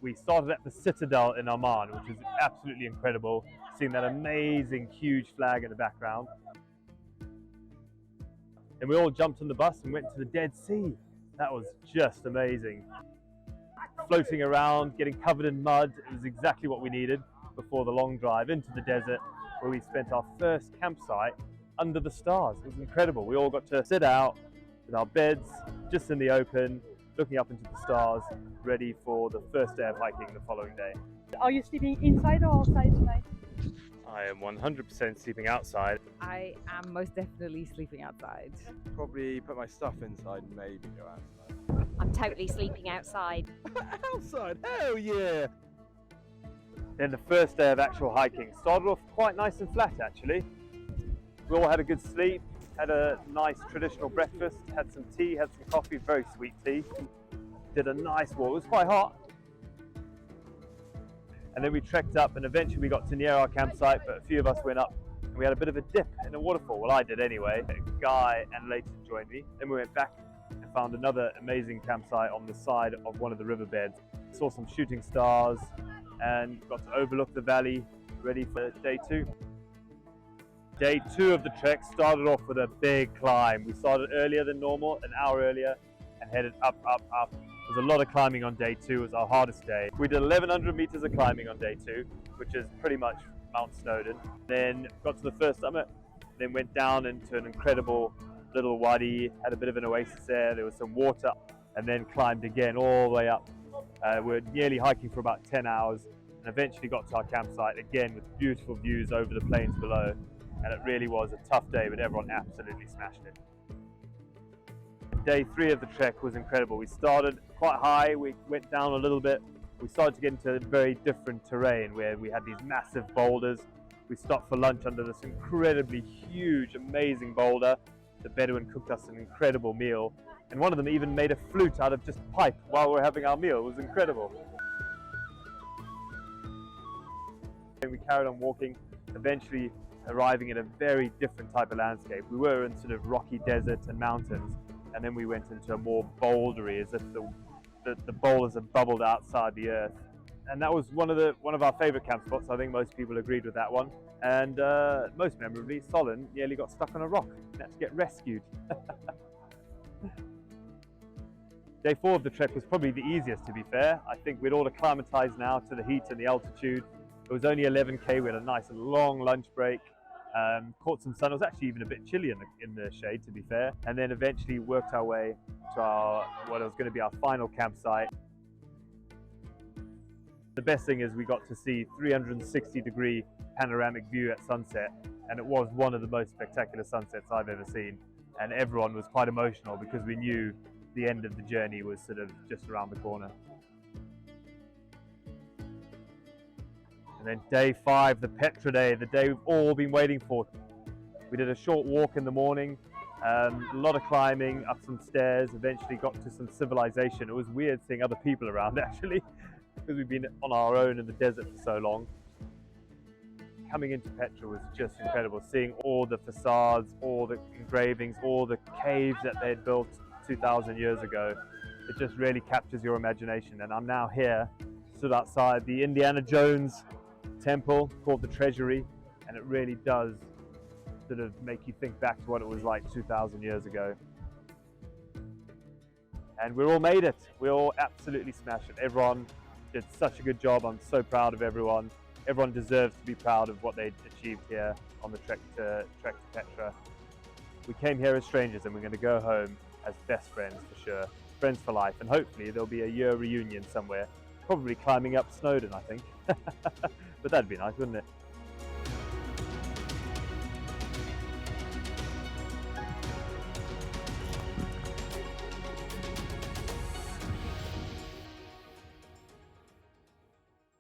We started at the Citadel in Oman, which was absolutely incredible, seeing that amazing huge flag in the background. And we all jumped on the bus and went to the Dead Sea. That was just amazing. Floating around, getting covered in mud, it was exactly what we needed before the long drive into the desert, where we spent our first campsite under the stars. It was incredible. We all got to sit out with our beds just in the open, looking up into the stars, ready for the first day of hiking the following day. Are you sleeping inside or outside tonight? I am 100% sleeping outside. I am most definitely sleeping outside. Probably put my stuff inside and maybe go outside. I'm totally sleeping outside. Outside? Hell yeah! Then the first day of actual hiking started off quite nice and flat actually. We all had a good sleep, had a nice traditional breakfast, had some tea, had some coffee, very sweet tea. Did a nice walk, it was quite hot. And then we trekked up and eventually we got to near our campsite, but a few of us went up and we had a bit of a dip in a waterfall. Well, I did anyway. A guy and later joined me. Then we went back and found another amazing campsite on the side of one of the riverbeds. Saw some shooting stars and got to overlook the valley, ready for day 2. Day 2 of the trek started off with a big climb. We started earlier than normal, an hour earlier, and headed up, up, up. There was a lot of climbing on day 2. It was our hardest day. We did 1,100 meters of climbing on day 2, which is pretty much Mount Snowdon. Then got to the first summit, then went down into an incredible little wadi, had a bit of an oasis there was some water, and then climbed again all the way up. We're nearly hiking for about 10 hours, and eventually got to our campsite again with beautiful views over the plains below. And it really was a tough day, but everyone absolutely smashed it. Day 3 of the trek was incredible. We started quite high, we went down a little bit. We started to get into very different terrain where we had these massive boulders. We stopped for lunch under this incredibly huge, amazing boulder. The Bedouin cooked us an incredible meal. And one of them even made a flute out of just pipe while we were having our meal. It was incredible. And we carried on walking, eventually arriving at a very different type of landscape. We were in sort of rocky desert and mountains, and then we went into a more bouldery, as if the boulders had bubbled outside the earth. And that was one of our favorite camp spots. I think most people agreed with that one. And most memorably, Solon nearly got stuck on a rock and had to get rescued. Day 4 of the trek was probably the easiest, to be fair. I think we'd all acclimatized now to the heat and the altitude. It was only 11k. We had a nice long lunch break, caught some sun. It was actually even a bit chilly in the shade, to be fair. And then eventually worked our way to what was going to be our final campsite. The best thing is we got to see 360-degree panoramic view at sunset, and it was one of the most spectacular sunsets I've ever seen. And everyone was quite emotional because we knew the end of the journey was sort of just around the corner. And then day 5, the Petra day, the day we've all been waiting for. We did a short walk in the morning, a lot of climbing, up some stairs, eventually got to some civilization. It was weird seeing other people around actually, because we've been on our own in the desert for so long. Coming into Petra was just incredible, seeing all the facades, all the engravings, all the caves that they had built 2,000 years ago. It just really captures your imagination. And I'm now here, stood outside the Indiana Jones temple called the Treasury, and it really does sort of make you think back to what it was like 2,000 years ago. And we all made it. We all absolutely smashed it. Everyone did such a good job. I'm so proud of everyone. Everyone deserves to be proud of what they achieved here on the trek to Petra. We came here as strangers, and we're going to go home as best friends for sure. Friends for life, and hopefully there'll be a year reunion somewhere. Probably climbing up Snowdon, I think. But that'd be nice, wouldn't it?